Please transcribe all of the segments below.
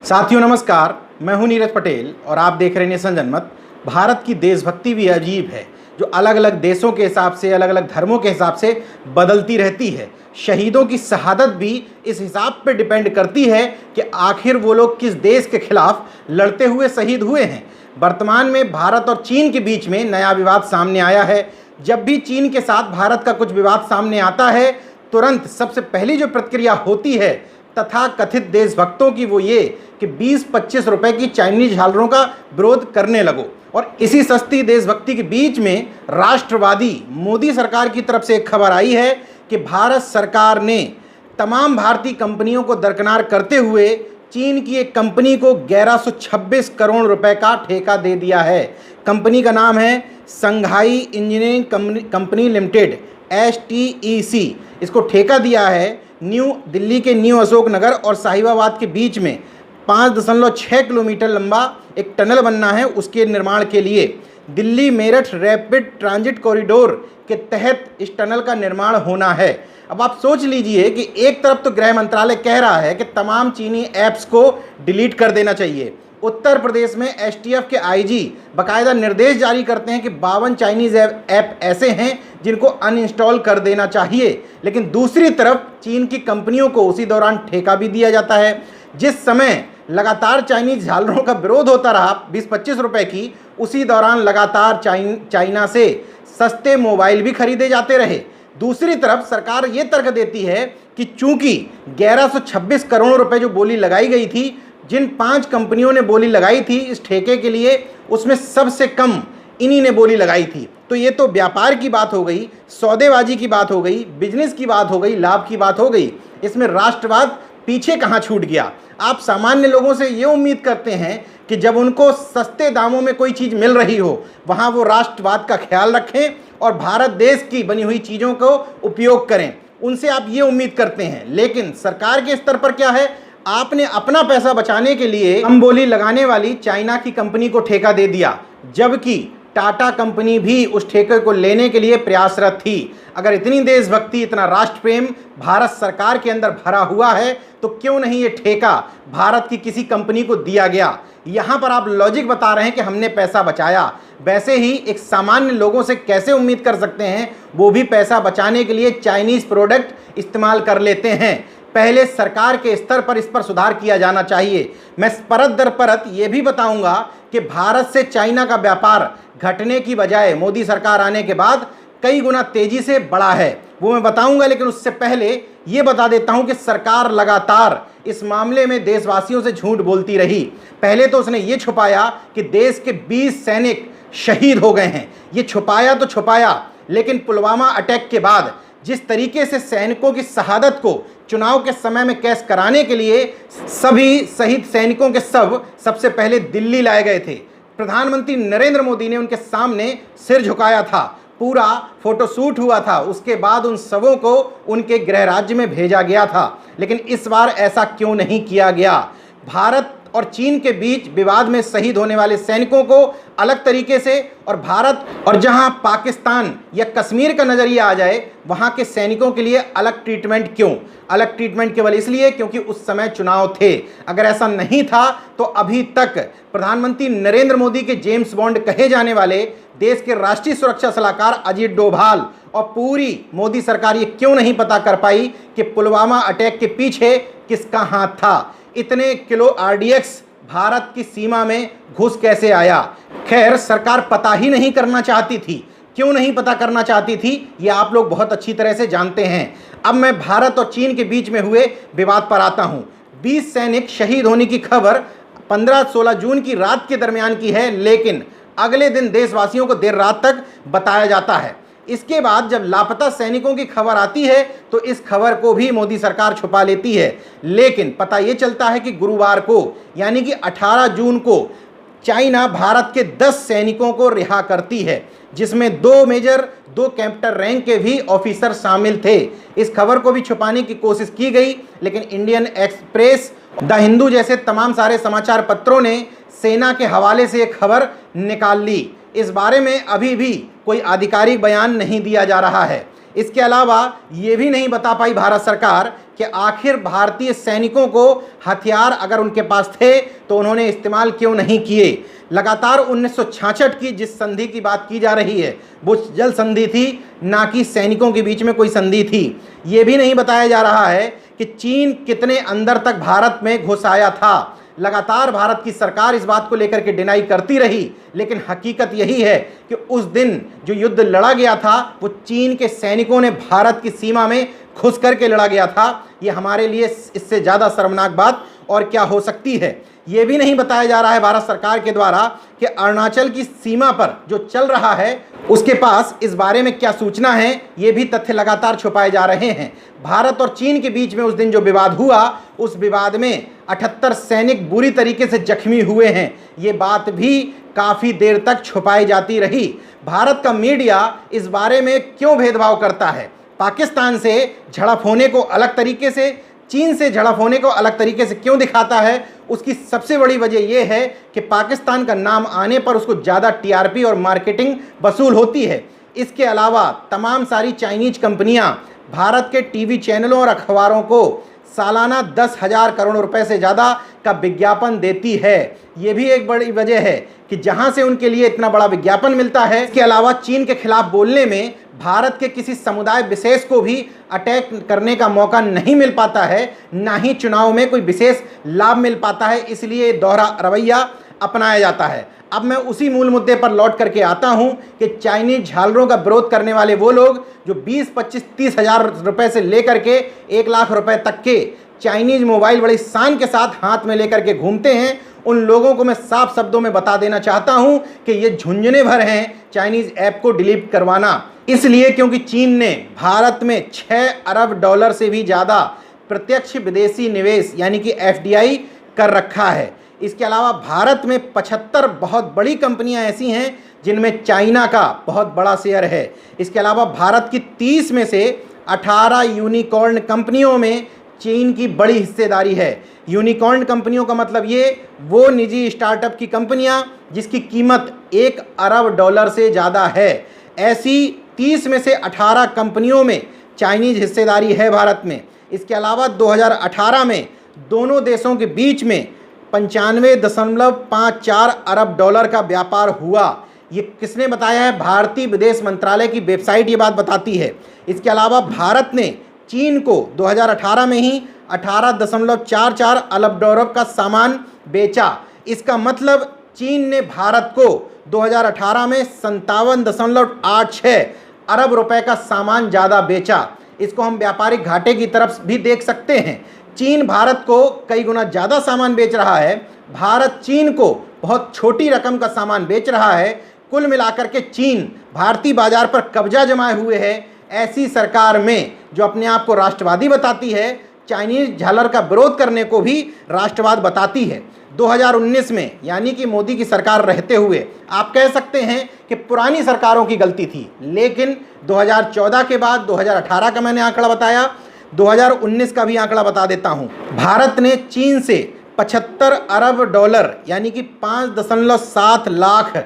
साथियों नमस्कार, मैं हूं नीरज पटेल और आप देख रहे हैं नेशन जनमत। भारत की देशभक्ति भी अजीब है, जो अलग अलग देशों के हिसाब से, अलग अलग धर्मों के हिसाब से बदलती रहती है। शहीदों की शहादत भी इस हिसाब पे डिपेंड करती है कि आखिर वो लोग किस देश के खिलाफ लड़ते हुए शहीद हुए हैं। वर्तमान में भारत और चीन के बीच में नया विवाद सामने आया है। जब भी चीन के साथ भारत का कुछ विवाद सामने आता है, तुरंत सबसे पहली जो प्रतिक्रिया होती है तथा कथित देशभक्तों की, वो ये कि 20-25 रुपए की चाइनीज झालरों का विरोध करने लगो। और इसी सस्ती देशभक्ति के बीच में राष्ट्रवादी मोदी सरकार की तरफ से एक खबर आई है कि भारत सरकार ने तमाम भारतीय कंपनियों को दरकिनार करते हुए चीन की एक कंपनी को 1126 करोड़ रुपए का ठेका दे दिया है। कंपनी का नाम है संघाई इंजीनियरिंग कंपनी लिमिटेड, STEC। इसको ठेका दिया है न्यू दिल्ली के न्यू अशोक नगर और साहिबाबाद के बीच में 5.6 किलोमीटर लंबा एक टनल बनना है। उसके निर्माण के लिए Delhi Meerut rapid transit corridor के तहत इस टनल का निर्माण होना है। अब आप सोच लीजिए कि एक तरफ तो गृह मंत्रालय कह रहा है कि तमाम चीनी ऐप्स को डिलीट कर देना चाहिए। उत्तर प्रदेश में STF के IG बाकायदा निर्देश जारी करते हैं कि 52 चाइनीज़ ऐप ऐसे हैं जिनको अनइंस्टॉल कर देना चाहिए। लेकिन दूसरी तरफ चीन की कंपनियों को उसी दौरान ठेका भी दिया जाता है। जिस समय लगातार चाइनीज़ झालरों का विरोध होता रहा 20-25 रुपए की, उसी दौरान लगातार चाइना से सस्ते मोबाइल भी खरीदे जाते रहे। दूसरी तरफ सरकार ये तर्क देती है कि चूंकि 1126 करोड़ रुपए जो बोली लगाई गई थी, जिन 5 कंपनियों ने बोली लगाई थी इस ठेके के लिए, उसमें सबसे कम इन्हीं ने बोली लगाई थी। तो ये तो व्यापार की बात हो गई, सौदेबाजी की बात हो गई, बिजनेस की बात हो गई, लाभ की बात हो गई। इसमें राष्ट्रवाद पीछे कहाँ छूट गया? आप सामान्य लोगों से ये उम्मीद करते हैं कि जब उनको सस्ते दामों में कोई चीज़ मिल रही हो, वहाँ वो राष्ट्रवाद का ख्याल रखें और भारत देश की बनी हुई चीज़ों को उपयोग करें। उनसे आप ये उम्मीद करते हैं। लेकिन सरकार के स्तर पर क्या है? आपने अपना पैसा बचाने के लिए कम बोली लगाने वाली चाइना की कंपनी को ठेका दे दिया, जबकि टाटा कंपनी भी उस ठेके को लेने के लिए प्रयासरत थी। अगर इतनी देशभक्ति, इतना राष्ट्र प्रेम भारत सरकार के अंदर भरा हुआ है, तो क्यों नहीं ये ठेका भारत की किसी कंपनी को दिया गया? यहाँ पर आप लॉजिक बता रहे हैं कि हमने पैसा बचाया। वैसे ही एक सामान्य लोगों से कैसे उम्मीद कर सकते हैं वो भी पैसा बचाने के लिए चाइनीज़ प्रोडक्ट इस्तेमाल कर लेते हैं? पहले सरकार के स्तर पर इस पर सुधार किया जाना चाहिए। मैं परत दर परत ये भी बताऊंगा कि भारत से चाइना का व्यापार घटने की बजाय मोदी सरकार आने के बाद कई गुना तेजी से बढ़ा है, वो मैं बताऊंगा। लेकिन उससे पहले ये बता देता हूं कि सरकार लगातार इस मामले में देशवासियों से झूठ बोलती रही। पहले तो उसने ये छुपाया कि देश के 20 सैनिक शहीद हो गए हैं। ये छुपाया तो छुपाया, लेकिन पुलवामा अटैक के बाद जिस तरीके से सैनिकों की शहादत को चुनाव के समय में कैश कराने के लिए सभी शहीद सैनिकों के सबसे पहले दिल्ली लाए गए थे। प्रधानमंत्री नरेंद्र मोदी ने उनके सामने सिर झुकाया था, पूरा फोटोशूट हुआ था। उसके बाद उन सबों को उनके गृह राज्य में भेजा गया था। लेकिन इस बार ऐसा क्यों नहीं किया गया? भारत और चीन के बीच विवाद में शहीद होने वाले सैनिकों को अलग तरीके से, और भारत और जहां पाकिस्तान या कश्मीर का नज़रिया आ जाए, वहां के सैनिकों के लिए अलग ट्रीटमेंट क्यों? अलग ट्रीटमेंट केवल इसलिए क्योंकि उस समय चुनाव थे। अगर ऐसा नहीं था तो अभी तक प्रधानमंत्री नरेंद्र मोदी के जेम्स बॉन्ड कहे जाने वाले देश के राष्ट्रीय सुरक्षा सलाहकार अजीत डोभाल और पूरी मोदी सरकार ये क्यों नहीं पता कर पाई कि पुलवामा अटैक के पीछे किसका हाथ था? इतने किलो RDX भारत की सीमा में घुस कैसे आया? खैर, सरकार पता ही नहीं करना चाहती थी। क्यों नहीं पता करना चाहती थी, ये आप लोग बहुत अच्छी तरह से जानते हैं। अब मैं भारत और चीन के बीच में हुए विवाद पर आता हूं। 20 सैनिक शहीद होने की खबर 15-16 जून की रात के दरमियान की है, लेकिन अगले दिन देशवासियों को देर रात तक बताया जाता है। इसके बाद जब लापता सैनिकों की खबर आती है तो इस खबर को भी मोदी सरकार छुपा लेती है। लेकिन पता ये चलता है कि गुरुवार को, यानी कि 18 जून को, चाइना भारत के 10 सैनिकों को रिहा करती है, जिसमें 2 मेजर 2 कैप्टन रैंक के भी ऑफिसर शामिल थे। इस खबर को भी छुपाने की कोशिश की गई, लेकिन इंडियन एक्सप्रेस, द हिंदू जैसे तमाम सारे समाचार पत्रों ने सेना के हवाले से एक खबर निकाल ली। इस बारे में अभी भी कोई आधिकारिक बयान नहीं दिया जा रहा है। इसके अलावा ये भी नहीं बता पाई भारत सरकार कि आखिर भारतीय सैनिकों को हथियार अगर उनके पास थे तो उन्होंने इस्तेमाल क्यों नहीं किए। लगातार 1966 की जिस संधि की बात की जा रही है वो जल संधि थी, ना कि सैनिकों के बीच में कोई संधि थी। ये भी नहीं बताया जा रहा है कि चीन कितने अंदर तक भारत में घुस आया था। लगातार भारत की सरकार इस बात को लेकर के डिनाई करती रही, लेकिन हकीकत यही है कि उस दिन जो युद्ध लड़ा गया था वो चीन के सैनिकों ने भारत की सीमा में घुस करके लड़ा गया था। ये हमारे लिए इससे ज़्यादा शर्मनाक बात और क्या हो सकती है। ये भी नहीं बताया जा रहा है भारत सरकार के द्वारा कि अरुणाचल की सीमा पर जो चल रहा है उसके पास इस बारे में क्या सूचना है। ये भी तथ्य लगातार छुपाए जा रहे हैं। भारत और चीन के बीच में उस दिन जो विवाद हुआ, उस विवाद में 78 सैनिक बुरी तरीके से जख्मी हुए हैं। ये बात भी काफ़ी देर तक छुपाई जाती रही। भारत का मीडिया इस बारे में क्यों भेदभाव करता है, पाकिस्तान से झड़प होने को अलग तरीके से, चीन से झड़प होने को अलग तरीके से क्यों दिखाता है, उसकी सबसे बड़ी वजह यह है कि पाकिस्तान का नाम आने पर उसको ज़्यादा टीआरपी और मार्केटिंग वसूल होती है। इसके अलावा तमाम सारी चाइनीज कंपनियां भारत के टीवी चैनलों और अखबारों को सालाना 10,000 करोड़ रुपए से ज़्यादा का विज्ञापन देती है। ये भी एक बड़ी वजह है कि जहां से उनके लिए इतना बड़ा विज्ञापन मिलता है। इसके अलावा चीन के खिलाफ बोलने में भारत के किसी समुदाय विशेष को भी अटैक करने का मौका नहीं मिल पाता है, ना ही चुनाव में कोई विशेष लाभ मिल पाता है, इसलिए दोहरा रवैया अपनाया जाता है। अब मैं उसी मूल मुद्दे पर लौट करके आता हूं कि चाइनीज झालरों का विरोध करने वाले वो लोग जो 20, 25, 30 हज़ार रुपए से लेकर के 1 लाख रुपए तक के चाइनीज मोबाइल बड़ी शान के साथ हाथ में लेकर के घूमते हैं, उन लोगों को मैं साफ शब्दों में बता देना चाहता हूं कि ये झुंझुने भर हैं चाइनीज ऐप को डिलीट करवाना। इसलिए क्योंकि चीन ने भारत में 6 अरब डॉलर से भी ज़्यादा प्रत्यक्ष विदेशी निवेश यानी कि एफडीआई कर रखा है। इसके अलावा भारत में 75 बहुत बड़ी कंपनियां ऐसी हैं जिनमें चाइना का बहुत बड़ा शेयर है। इसके अलावा भारत की 30 में से 18 यूनिकॉर्न कंपनियों में चीन की बड़ी हिस्सेदारी है। यूनिकॉर्न कंपनियों का मतलब ये वो निजी स्टार्टअप की कंपनियां जिसकी कीमत 1 अरब डॉलर से ज़्यादा है। ऐसी 30 में से 18 कंपनियों में चाइनीज हिस्सेदारी है भारत में। इसके अलावा 2018 में दोनों देशों के बीच में 95.54 अरब डॉलर का व्यापार हुआ। ये किसने बताया है? भारतीय विदेश मंत्रालय की वेबसाइट ये बात बताती है। इसके अलावा भारत ने चीन को 2018 में ही 18.44 अरब डॉलर का सामान बेचा। इसका मतलब चीन ने भारत को 2018 में 57.86 अरब रुपए का सामान ज़्यादा बेचा। इसको हम व्यापारिक घाटे की तरफ भी देख सकते हैं। चीन भारत को कई गुना ज़्यादा सामान बेच रहा है, भारत चीन को बहुत छोटी रकम का सामान बेच रहा है। कुल मिलाकर के चीन भारतीय बाजार पर कब्जा जमाए हुए है। ऐसी सरकार में जो अपने आप को राष्ट्रवादी बताती है, चाइनीज झालर का विरोध करने को भी राष्ट्रवाद बताती है। 2019 में यानी कि मोदी की सरकार रहते हुए आप कह सकते हैं कि पुरानी सरकारों की गलती थी, लेकिन 2014 के बाद 2018 का मैंने आंकड़ा बताया, 2019 का भी आंकड़ा बता देता हूं। भारत ने चीन से 75 अरब डॉलर यानी कि 5.7 लाख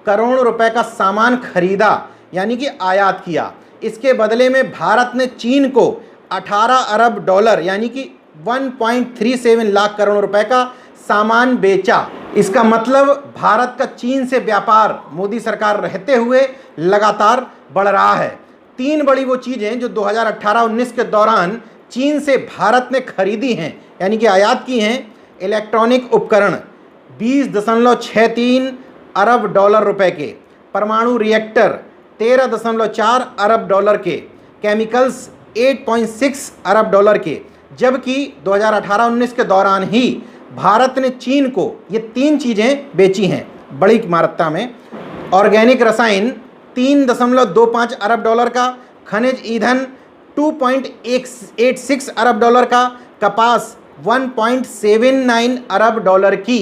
करोड़ रुपए का सामान खरीदा यानी कि आयात किया। इसके बदले में भारत ने चीन को 18 अरब डॉलर यानी कि 1.37 लाख करोड़ रुपए का सामान बेचा। इसका मतलब भारत का चीन से व्यापार मोदी सरकार रहते हुए लगातार बढ़ रहा है। 3 बड़ी वो चीज़ें जो 2018-19 के दौरान चीन से भारत ने खरीदी हैं यानी कि आयात की हैं। इलेक्ट्रॉनिक उपकरण 20.63 अरब डॉलर रुपए के, परमाणु रिएक्टर 13.4 अरब डॉलर के, केमिकल्स 8.6 अरब डॉलर के। जबकि 2018-19 के दौरान ही भारत ने चीन को ये 3 चीज़ें बेची हैं बड़ी मात्रा में। ऑर्गेनिक रसायन 3.25 अरब डॉलर का, खनिज ईंधन 2.86 अरब डॉलर का, कपास 1.79 अरब डॉलर की।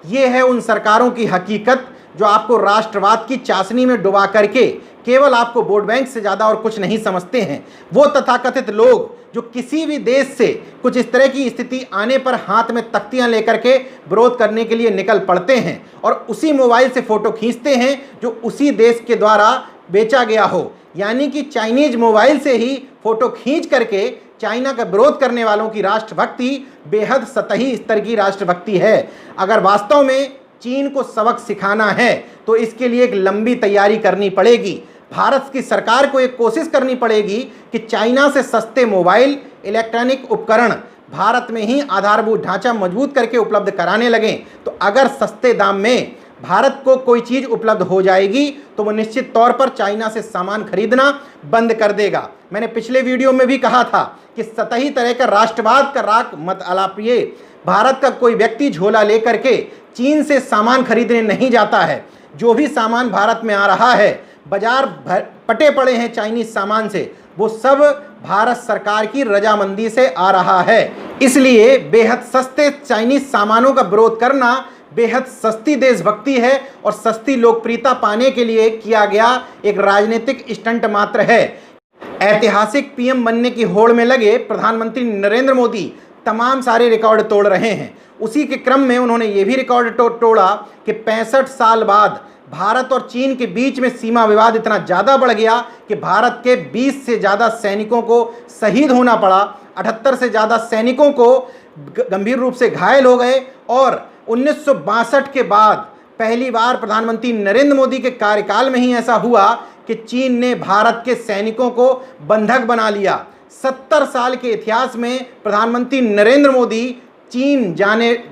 ये है उन सरकारों की हकीकत जो आपको राष्ट्रवाद की चाशनी में डुबा करके केवल आपको वोट बैंक से ज़्यादा और कुछ नहीं समझते हैं। वो तथाकथित लोग जो किसी भी देश से कुछ इस तरह की स्थिति आने पर हाथ में तख्तियां लेकर के विरोध करने के लिए निकल पड़ते हैं और उसी मोबाइल से फ़ोटो खींचते हैं जो उसी देश के द्वारा बेचा गया हो, यानी कि चाइनीज मोबाइल से ही फोटो खींच करके चाइना का विरोध करने वालों की राष्ट्रभक्ति बेहद सतही स्तर की राष्ट्रभक्ति है। अगर वास्तव में चीन को सबक सिखाना है तो इसके लिए एक लंबी तैयारी करनी पड़ेगी। भारत की सरकार को एक कोशिश करनी पड़ेगी कि चाइना से सस्ते मोबाइल, इलेक्ट्रॉनिक उपकरण भारत में ही आधारभूत ढांचा मजबूत करके उपलब्ध कराने लगें। तो अगर सस्ते दाम में भारत को कोई चीज़ उपलब्ध हो जाएगी तो वो निश्चित तौर पर चाइना से सामान खरीदना बंद कर देगा। मैंने पिछले वीडियो में भी कहा था कि सतही तरह का राष्ट्रवाद का राग मत अलापिए। भारत का कोई व्यक्ति झोला लेकर के चीन से सामान खरीदने नहीं जाता है। जो भी सामान भारत में आ रहा है, बाजार पटे पड़े हैं चाइनीज सामान से, वो सब भारत सरकार की रजामंदी से आ रहा है। इसलिए बेहद सस्ते चाइनीज सामानों का विरोध करना बेहद सस्ती देशभक्ति है और सस्ती लोकप्रियता पाने के लिए किया गया एक राजनीतिक स्टंट मात्र है। ऐतिहासिक पीएम बनने की होड़ में लगे प्रधानमंत्री नरेंद्र मोदी तमाम सारे रिकॉर्ड तोड़ रहे हैं। उसी के क्रम में उन्होंने ये भी रिकॉर्ड तोड़ा कि 65 साल बाद भारत और चीन के बीच में सीमा विवाद इतना ज़्यादा बढ़ गया कि भारत के 20 से ज़्यादा सैनिकों को शहीद होना पड़ा, 78 से ज़्यादा सैनिकों को गंभीर रूप से घायल हो गए। और 1962 के बाद पहली बार प्रधानमंत्री नरेंद्र मोदी के कार्यकाल में ही ऐसा हुआ कि चीन ने भारत के सैनिकों को बंधक बना लिया। 70 साल के इतिहास में प्रधानमंत्री नरेंद्र मोदी चीन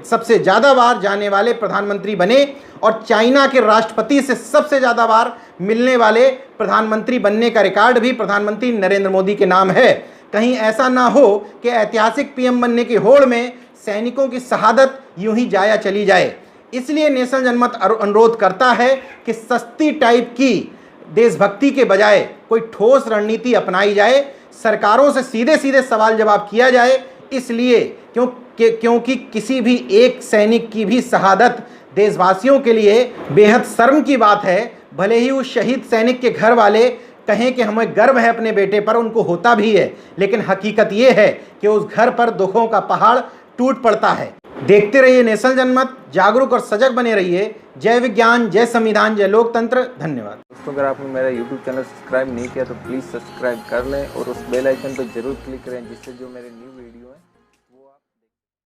सबसे ज़्यादा बार जाने वाले प्रधानमंत्री बने और चाइना के राष्ट्रपति से सबसे ज़्यादा बार मिलने वाले प्रधानमंत्री बनने का रिकॉर्ड भी प्रधानमंत्री नरेंद्र मोदी के नाम है। कहीं ऐसा ना हो कि ऐतिहासिक पीएम बनने की होड़ में सैनिकों की शहादत यूं ही जाया चली जाए। इसलिए नेशनल जनमत अनुरोध करता है कि सस्ती टाइप की देशभक्ति के बजाय कोई ठोस रणनीति अपनाई जाए, सरकारों से सीधे सीधे सवाल जवाब किया जाए। इसलिए क्योंकि किसी भी एक सैनिक की भी शहादत देशवासियों के लिए बेहद शर्म की बात है। भले ही उस शहीद सैनिक के घर वाले कहें कि हमें गर्व है अपने बेटे पर, उनको होता भी है, लेकिन हकीकत ये है कि उस घर पर दुखों का पहाड़ टूट पड़ता है। देखते रहिए नेशनल जनमत, जागरूक और सजग बने रहिए। जय विज्ञान, जय संविधान, जय लोकतंत्र। धन्यवाद दोस्तों, अगर आपने मेरा YouTube चैनल सब्सक्राइब नहीं किया तो प्लीज़ सब्सक्राइब कर लें और उस बेल आइकन पर जरूर क्लिक करें, जिससे जो मेरे न्यू वीडियो है